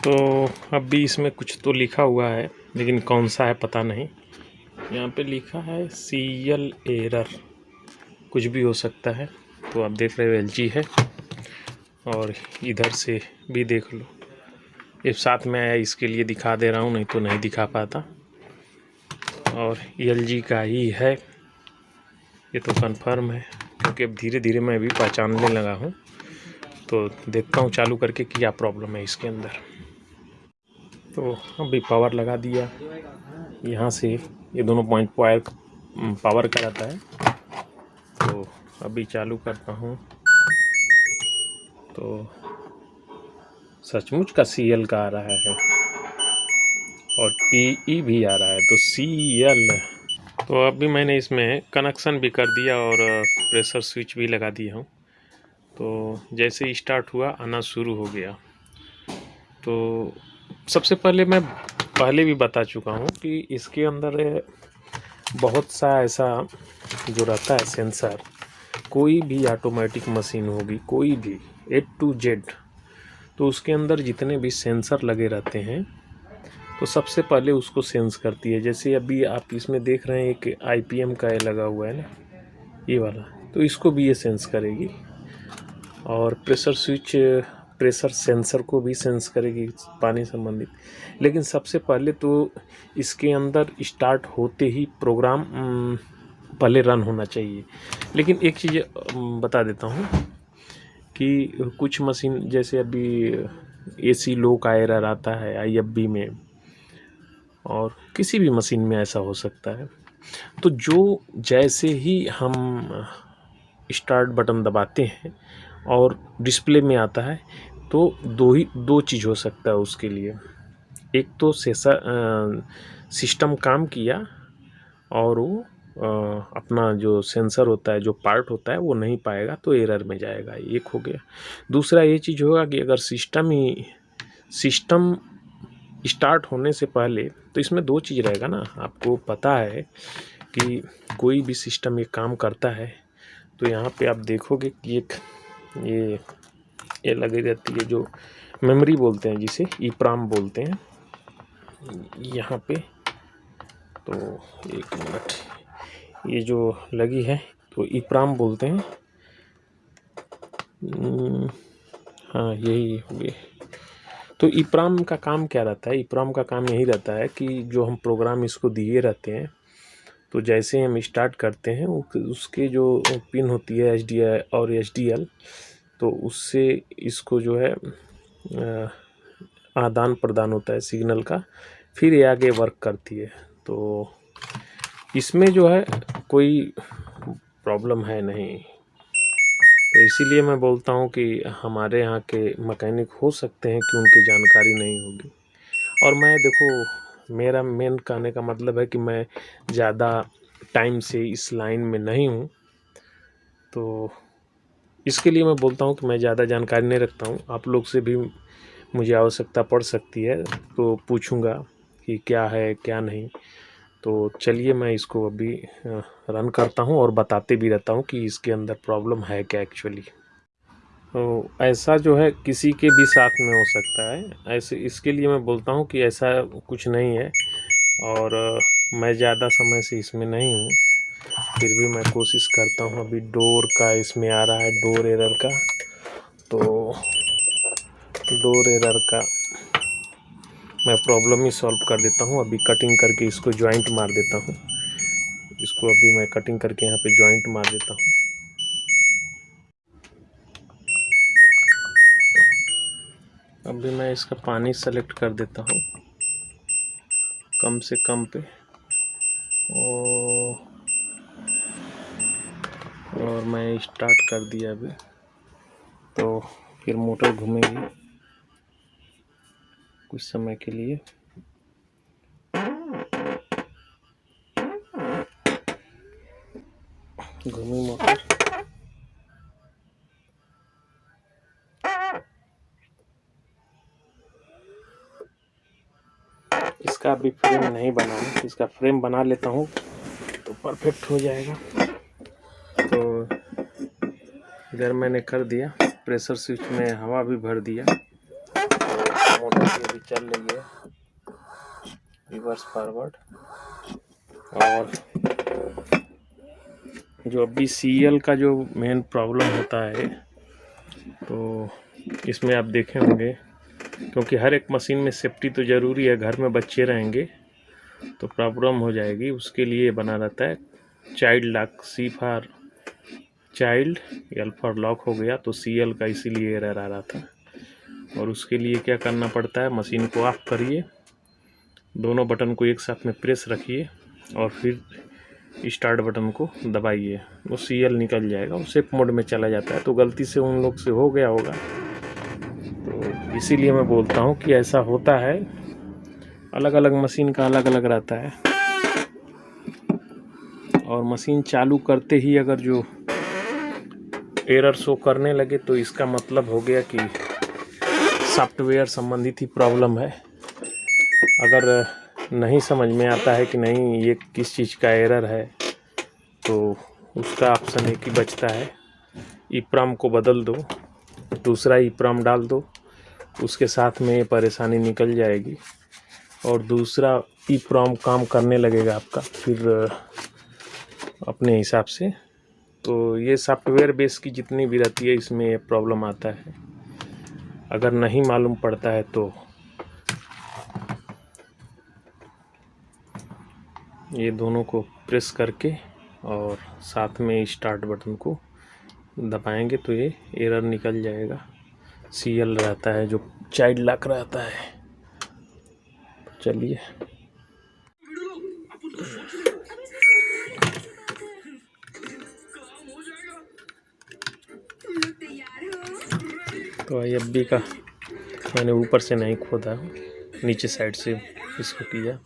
तो अब भी इसमें कुछ तो लिखा हुआ है, लेकिन कौन सा है पता नहीं। यहाँ पे लिखा है सीरियल एरर, कुछ भी हो सकता है। तो आप देख रहे हो LG है, और इधर से भी देख लो। ये साथ में आया इसके लिए दिखा दे रहा हूँ, नहीं तो नहीं दिखा पाता। और LG का ही है, ये तो कंफर्म है, क्योंकि अब धीरे धीरे मैं भी पहचानने लगा हूँ। तो देखता हूँ चालू करके क्या प्रॉब्लम है इसके अंदर। तो अभी पावर लगा दिया, यहाँ से ये दोनों पॉइंट पावर का रहता है। तो अभी चालू करता हूँ, तो सचमुच का CL का आ रहा है और PE भी आ रहा है, तो CL। तो अभी मैंने इसमें कनेक्शन भी कर दिया और प्रेशर स्विच भी लगा दिया हूँ। तो जैसे ही स्टार्ट हुआ आना शुरू हो गया। तो सबसे पहले मैं भी बता चुका हूँ कि इसके अंदर बहुत सा ऐसा जो रहता है सेंसर, कोई भी ऑटोमेटिक मशीन होगी, कोई भी A to Z, तो उसके अंदर जितने भी सेंसर लगे रहते हैं तो सबसे पहले उसको सेंस करती है। जैसे अभी आप इसमें देख रहे हैं एक IPM का लगा हुआ है ना, ये वाला, तो इसको भी ये सेंस करेगी। और प्रेशर स्विच प्रेशर सेंसर को भी सेंस करेगी पानी संबंधित। लेकिन सबसे पहले तो इसके अंदर स्टार्ट होते ही प्रोग्राम पहले रन होना चाहिए। लेकिन एक चीज़ बता देता हूँ कि कुछ मशीन जैसे अभी AC लो का एरर आता है IFB में, और किसी भी मशीन में ऐसा हो सकता है। तो जो जैसे ही हम स्टार्ट बटन दबाते हैं और डिस्प्ले में आता है, तो दो चीज़ हो सकता है उसके लिए। एक तो सिस्टम काम किया और वो अपना जो सेंसर होता है, जो पार्ट होता है, वो नहीं पाएगा तो एरर में जाएगा, एक हो गया। दूसरा ये चीज़ होगा कि अगर सिस्टम स्टार्ट होने से पहले, तो इसमें दो चीज़ रहेगा ना, आपको पता है कि कोई भी सिस्टम ये काम करता है। तो यहाँ पे आप देखोगे कि एक ये लगी रहती है, जो मेमोरी बोलते हैं, जिसे EEPROM बोलते हैं यहाँ पे। तो एक मिनट, ये जो लगी है तो EEPROM बोलते हैं। हाँ, यही हो गए। तो EEPROM का काम क्या रहता है? EEPROM का काम यही रहता है कि जो हम प्रोग्राम इसको दिए रहते हैं, तो जैसे हम स्टार्ट करते हैं उसके जो पिन होती है HDI और SDL, तो उससे इसको जो है आदान प्रदान होता है सिग्नल का, फिर ये आगे वर्क करती है। तो इसमें जो है कोई प्रॉब्लम है नहीं। तो इसीलिए मैं बोलता हूँ कि हमारे यहाँ के मैकेनिक हो सकते हैं कि उनकी जानकारी नहीं होगी। और मैं देखो, मेरा मेन कहने का मतलब है कि मैं ज़्यादा टाइम से इस लाइन में नहीं हूँ, तो इसके लिए मैं बोलता हूँ कि मैं ज़्यादा जानकारी नहीं रखता हूँ। आप लोग से भी मुझे आवश्यकता पड़ सकती है तो पूछूंगा कि क्या है क्या नहीं। तो चलिए मैं इसको अभी रन करता हूँ और बताते भी रहता हूँ कि इसके अंदर प्रॉब्लम है क्या एक्चुअली। तो ऐसा जो है किसी के भी साथ में हो सकता है, ऐसे इसके लिए मैं बोलता हूँ कि ऐसा कुछ नहीं है। और मैं ज़्यादा समय से इसमें नहीं हूँ, फिर भी मैं कोशिश करता हूँ। अभी डोर का इसमें आ रहा है, डोर एरर का। तो डोर एरर का मैं प्रॉब्लम ही सॉल्व कर देता हूँ। अभी कटिंग करके इसको जॉइंट मार देता हूँ। इसको अभी मैं कटिंग करके यहाँ पे जॉइंट मार देता हूँ। अभी मैं इसका पानी सेलेक्ट कर देता हूँ कम से कम पे, और मैं स्टार्ट कर दिया अभी। तो फिर मोटर घूमेगी कुछ समय के लिए। घूमी मोटर। इसका अभी फ्रेम नहीं बना है, इसका फ्रेम बना लेता हूँ तो परफेक्ट हो जाएगा। तो इधर मैंने कर दिया, प्रेशर स्विच में हवा भी भर दिया मोटर की अभी चल रही है, रिवर्स फॉरवर्ड। और जो अभी सीएल का जो मेन प्रॉब्लम होता है, तो इसमें आप देखे होंगे, क्योंकि हर एक मशीन में सेफ्टी तो ज़रूरी है, घर में बच्चे रहेंगे तो प्रॉब्लम हो जाएगी। उसके लिए बना रहता है child lock, C for child, L for lock हो गया तो सीएल का इसीलिए एरर आ रहा था। और उसके लिए क्या करना पड़ता है, मशीन को ऑफ करिए, दोनों बटन को एक साथ में प्रेस रखिए और फिर स्टार्ट बटन को दबाइए, वो सीएल निकल जाएगा, वो सेफ मोड में चला जाता है। तो गलती से उन लोग से हो गया होगा, तो इसीलिए मैं बोलता हूँ कि ऐसा होता है, अलग अलग मशीन का अलग अलग रहता है। और मशीन चालू करते ही अगर जो एरर शो करने लगे तो इसका मतलब हो गया कि सॉफ्टवेयर संबंधित ही प्रॉब्लम है। अगर नहीं समझ में आता है कि नहीं ये किस चीज़ का एरर है, तो उसका ऑप्शन एक ही बचता है, ईप्राम को बदल दो, दूसरा ईप्राम डाल दो, उसके साथ में ये परेशानी निकल जाएगी और दूसरा ईप्राम काम करने लगेगा आपका फिर अपने हिसाब से। तो ये सॉफ्टवेयर बेस की जितनी भी रहती है इसमें ये प्रॉब्लम आता है। अगर नहीं मालूम पड़ता है तो ये दोनों को प्रेस करके और साथ में स्टार्ट बटन को दबाएंगे तो ये एरर निकल जाएगा। सीएल रहता है जो चाइल्ड लॉक रहता है। चलिए, तो IFB का मैंने ऊपर से नहीं खोदा, नीचे साइड से इसको किया।